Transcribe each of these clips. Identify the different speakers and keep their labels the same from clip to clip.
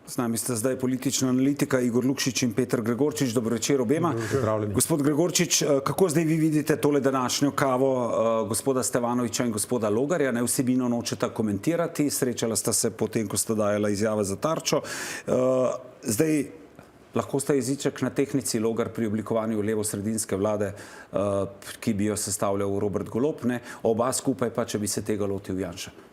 Speaker 1: Z nami sta zdaj politična analitika Igor Lukšič in Peter Gregorčič. Dobro večer obema. Gospod Gregorčič, kako zdaj vi vidite tole današnjo kavo gospoda Stevanovića in gospoda Logarja? Ne, vsebino nočeta komentirati. Srečala sta se potem, ko sta dajala izjave za Tarčo. Zdaj, lahko sta jeziček na tehnici Logar pri oblikovanju levo-sredinske vlade, ki bi jo sestavljal Robert Golob, ne? Oba skupaj pa, če bi se tega lotil Janša.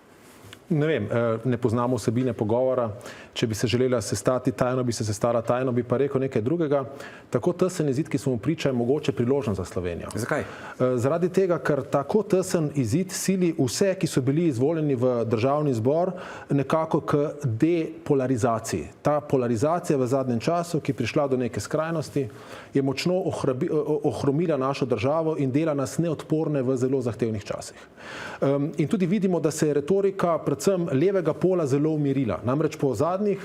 Speaker 2: Ne vem, ne poznamo vsebine pogovora. Če bi se želela sestati tajno, bi se sestala tajno, bi pa rekel nekaj drugega. Tako tesen izid, ki smo mu priča, je mogoče priložnost za Slovenijo.
Speaker 1: Zakaj?
Speaker 2: Zaradi tega, ker tako tesen izid sili vse, ki so bili izvoljeni v državni zbor, nekako k depolarizaciji. Ta polarizacija v zadnjem času, ki je prišla do neke skrajnosti, je močno ohromila našo državo in dela nas neodporne v zelo zahtevnih časih. In tudi vidimo, da se je retorika predvsem levega pola zelo umirila. Namreč po zadnjih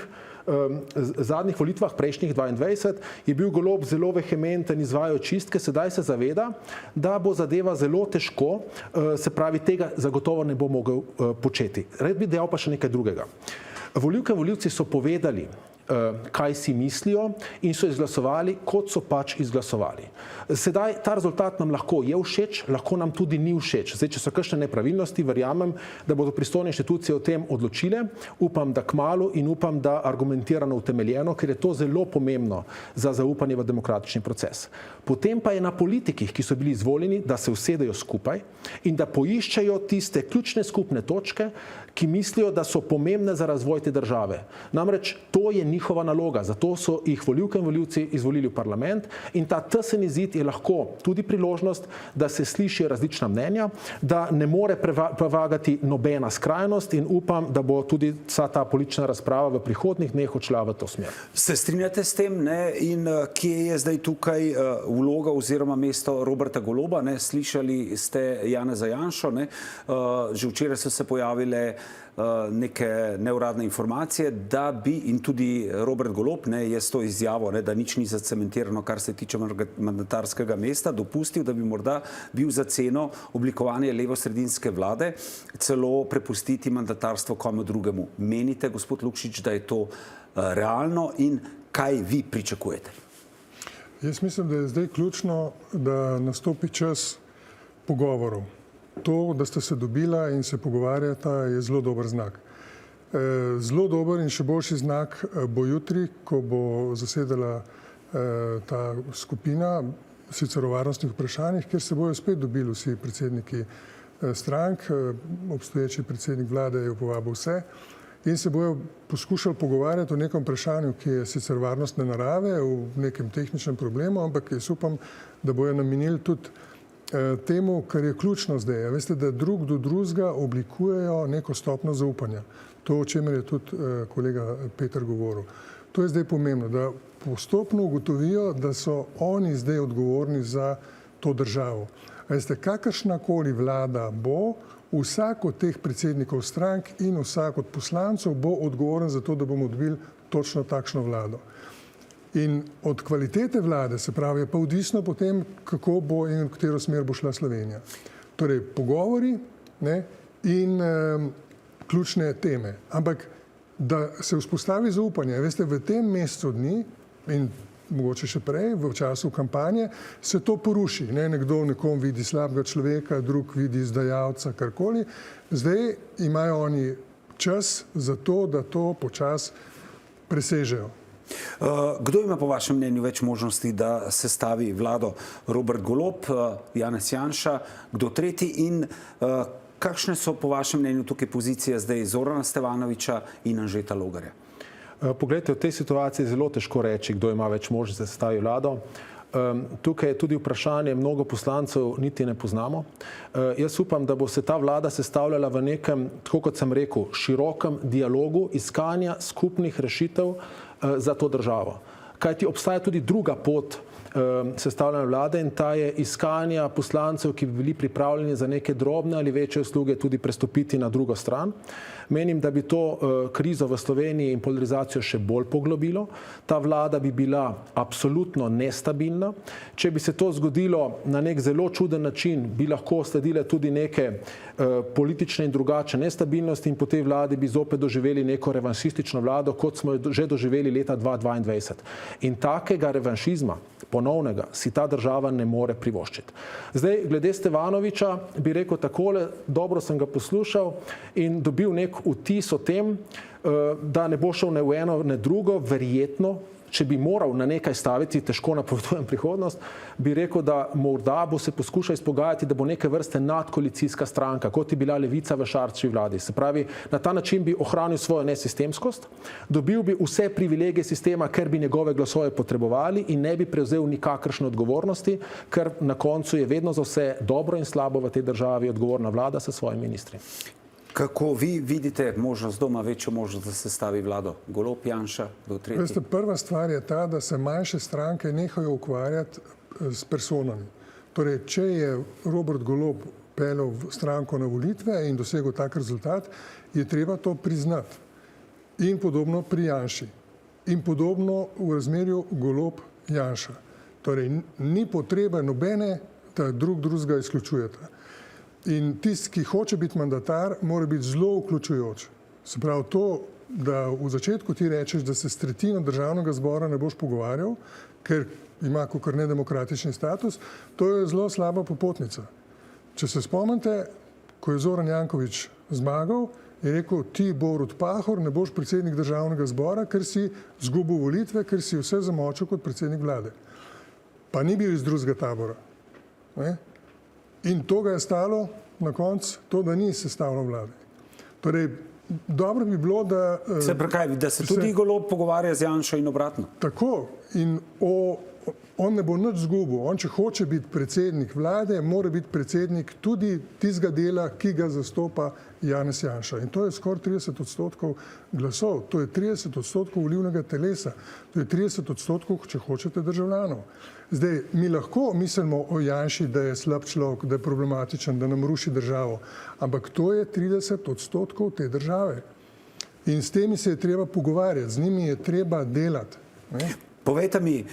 Speaker 2: volitvah, prejšnjih 22, je bil Golob zelo vehementen, izvajal čistke, sedaj se zaveda, da bo zadeva zelo težko, se pravi, tega zagotovo ne bo mogel početi. Red bi dejal pa še nekaj drugega. Volivke in volivci so povedali, kaj si mislijo in so izglasovali, kot so pač izglasovali. Sedaj ta rezultat nam lahko je všeč, lahko nam tudi ni všeč. Zdaj, če so kakšne nepravilnosti, verjamem, da bodo pristojne inštitucije o tem odločile. Upam, da kmalu in upam, da argumentirano utemeljeno, ker je to zelo pomembno za zaupanje v demokratični proces. Potem pa je na politikih, ki so bili izvoljeni, da se usedejo skupaj in da poiščejo tiste ključne skupne točke, ki mislijo, da so pomembne za razvoj te države. Namreč to je njihova naloga, zato so jih volivke in volivci izvolili v parlament in ta tesen izid je lahko tudi priložnost, da se sliši različna mnenja, da ne more prevagati nobena skrajnost in upam, da bo tudi vsa ta politična razprava v prihodnjih dneh odšla v to smer.
Speaker 1: Se strinjate s tem, ne? In kje je zdaj tukaj vloga oziroma mesto Roberta Goloba? Ne? Slišali ste Janeza Janšo, ne? Že včeraj so se pojavile neke neuradne informacije, da bi, in tudi Robert Golob je s to izjavo, da nič ni zacementirano, kar se tiče mandatarskega mesta, dopustil, da bi morda bil za ceno oblikovanja levo-sredinske vlade celo prepustiti mandatarstvo komu drugemu. Menite, gospod Lukšič, da je to realno in kaj vi pričakujete?
Speaker 3: Jaz mislim, da je zdaj ključno, da nastopi čas pogovorov. To, da sta se dobila in se pogovarjata, je zelo dober znak. Zelo dober in še boljši znak bo jutri, ko bo zasedala ta skupina, sicer o varnostnih vprašanjih, kjer se bojo spet dobili vsi predsedniki strank, obstoječi predsednik vlade je povabil vse in se bojo poskušali pogovarjati o nekem vprašanju, ki je sicer varnostne narave, v nekem tehničnem problemu, ampak jaz upam, da bojo namenili tudi temu, kar je ključno zdaj. Veste, da drug do drugega oblikujejo neko stopnjo zaupanja. To, o čemer je tudi kolega Peter govoril. To je zdaj pomembno, da postopno ugotovijo, da so oni zdaj odgovorni za to državo. Veste, kakršnakoli vlada bo, vsak od teh predsednikov strank in vsak od poslancev bo odgovoren za to, da bomo dobili točno takšno vlado. In od kvalitete vlade, se pravi, je pa odvisno potem, kako bo in v katero smer bo šla Slovenija. Torej, pogovori in ključne teme. Ampak, da se vzpostavi zaupanje, veste, v tem mesecu dni in mogoče še prej, v času kampanje, se to poruši. Nekdo nekom vidi slabega človeka, drug vidi izdajalca, karkoli. Zdaj imajo oni čas za to, da to počas presežejo.
Speaker 1: Kdo ima po vašem mnenju več možnosti, da sestavi vlado? Robert Golob, Janez Janša, kdo tretji in kakšne so po vašem mnenju tukaj pozicije zdaj Zorana Stevanovića in Anžeta Logarja?
Speaker 2: Poglejte, v tej situaciji je zelo težko reči, kdo ima več možnosti, da sestavi vlado. Tukaj je tudi vprašanje, mnogo poslancev niti ne poznamo. Jaz upam, da bo se ta vlada sestavljala v nekem, tako kot sem rekel, širokem dialogu iskanja skupnih rešitev za to državo. kajti obstaja tudi druga pot sestavljanja vlade in ta je iskanja poslancev, ki bi bili pripravljeni za neke drobne ali večje usluge tudi prestopiti na drugo stran. Menim, da bi to krizo v Sloveniji in polarizacijo še bolj poglobilo. Ta vlada bi bila absolutno nestabilna. Če bi se to zgodilo na nek zelo čuden način, bi lahko sledile tudi neke politične in drugačne nestabilnosti in po tej vladi bi zopet doživeli neko revanšistično vlado, kot smo jo že doživeli leta 2022. In takega revanšizma, ponovnega, si ta država ne more privoščiti. Zdaj, glede Stevanoviča bi rekel takole, dobro sem ga poslušal in dobil nek vtis o tem, da ne bo šel ne v eno, ne drugo, verjetno, če bi moral na nekaj staviti, težko napovedujem prihodnost, bi rekel, da morda bo se poskušal izpogajati, da bo neke vrste nadkoalicijska stranka, kot je bila Levica v Šarčevi vladi. Se pravi, na ta način bi ohranil svojo nesistemskost, dobil bi vse privilegije sistema, ker bi njegove glasove potrebovali in ne bi prevzel nikakršne odgovornosti, ker na koncu je vedno za vse dobro in slabo v tej državi odgovorna vlada sa svojimi ministri.
Speaker 1: Kako vi vidite možnost, doma večjo možnost, da se stavi vlado? Golob, Janša, kdo tretji?
Speaker 3: Veste, prva stvar je ta, da se manjše stranke nehajo ukvarjati s personami. Torej, če je Robert Golob peljal stranko na volitve in dosegel tak rezultat, je treba to priznati. In podobno pri Janši. In podobno v razmerju Golob-Janša. Torej, ni potrebe nobene, da drugega izključujeta. In tisti, ki hoče biti mandatar, mora biti zelo vključujoč. Se pravi to, da v začetku ti rečeš, da se s tretjino državnega zbora ne boš pogovarjal, ker ima kakor nedemokratični status, to je zelo slaba popotnica. Če se spomnite, ko je Zoran Janković zmagal, je rekel, ti Borut Pahor ne boš predsednik državnega zbora, ker si zgubil volitve, ker si vse zamočil kot predsednik vlade. Pa ni bil iz drugega tabora. Ne? In to ga je stalo na koncu, to, da ni sestavljal vlade. Torej, dobro bi bilo, da...
Speaker 1: Se pravi, da se tudi Golob pogovarja z Janšo in obratno.
Speaker 3: Tako. In on ne bo nič zgubil. On, če hoče biti predsednik vlade, mora biti predsednik tudi tistega dela, ki ga zastopa Janez Janša. In to je skoraj 30% glasov. To je 30% volilnega telesa. To je 30%, če hočete, državljanov. Zdaj, mi lahko mislimo o Janši, da je slab človek, da je problematičen, da nam ruši državo, ampak to je 30% te države. In s temi se je treba pogovarjati, z njimi je treba delati. Ne?
Speaker 1: Povejte mi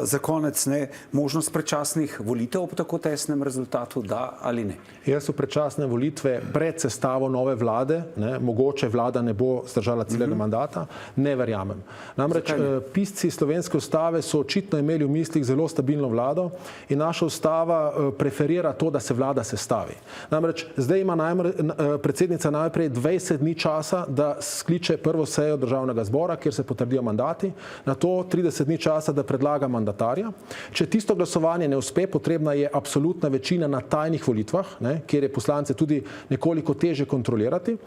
Speaker 1: za konec, možnost predčasnih volitev ob tako tesnem rezultatu, da ali ne?
Speaker 2: Jaz so predčasne volitve pred sestavo nove vlade, mogoče vlada ne bo zdržala celega mandata, ne verjamem. Namreč pisci slovenske ustave so očitno imeli v mislih zelo stabilno vlado in naša ustava preferira to, da se vlada sestavi. Namreč zdaj ima predsednica najprej 20 dni časa, da skliče prvo sejo državnega zbora, kjer se potrdijo mandati, na to 30 dni časa, da predlaga mandatarja. Če tisto glasovanje ne uspe, potrebna je absolutna večina na tajnih volitvah, kjer je poslance tudi nekoliko teže kontrolirati.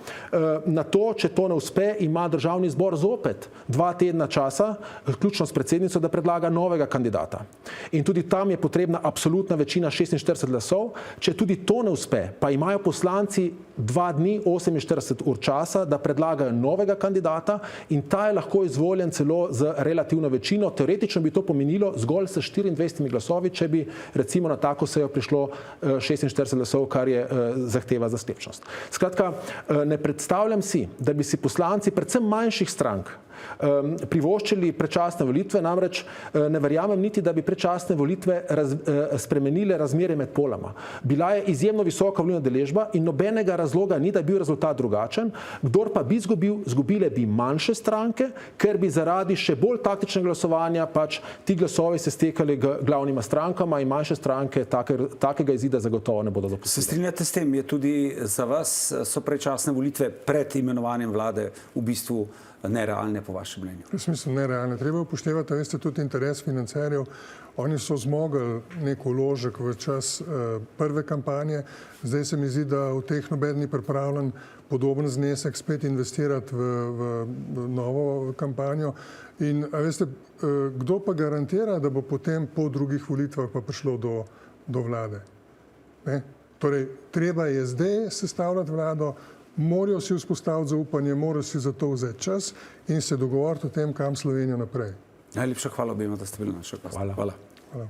Speaker 2: Na to, če to ne uspe, ima državni zbor zopet 2 tedna časa, vključno s predsednico, da predlaga novega kandidata. In tudi tam je potrebna absolutna večina 46 glasov. Če tudi to ne uspe, pa imajo poslanci 2 dni, 48 ur časa, da predlagajo novega kandidata in ta je lahko izvoljen celo z relativno večino. Teoretično bi to pomenilo zgolj s 24 glasovi, če bi recimo na tako sejo prišlo 46 glasov, kar je zahteva za sklepčnost. Skratka, ne predstavljam si, da bi si poslanci predvsem manjših strank privoščili predčasne volitve, namreč ne verjamem niti, da bi predčasne volitve spremenile razmere med polama. Bila je izjemno visoka volilna udeležba in nobenega razloga ni, da je bil rezultat drugačen. Kdor pa bi izgubile bi manjše stranke, ker bi zaradi še bolj taktičnega glasovanja pač ti glasovi se stekali glavnima strankama in manjše stranke takega izida zagotovo ne bodo dopustile.
Speaker 1: Se strinjate s tem, je tudi za vas so predčasne volitve pred imenovanjem vlade v bistvu nerealne, po vašem mnenju?
Speaker 3: Jaz mislim, nerealne. Treba upoštevati, veste, tudi interes financerjev. Oni so zmogli nek vložek v čas prve kampanje. Zdaj se mi zdi, da v teh noben ni pripravljen podoben znesek spet investirati v novo kampanjo. In, veste, kdo pa garantira, da bo potem po drugih volitvah pa prišlo do vlade? Ne? Torej, treba je zdaj sestavljati vlado, morajo si vzpostaviti zaupanje, morajo si za to vzeti čas in se dogovoriti o tem, kam Slovenijo naprej.
Speaker 1: Najlepša hvala obema, da ste bili naša gosta.
Speaker 2: Hvala.
Speaker 1: Hvala.
Speaker 3: Hvala.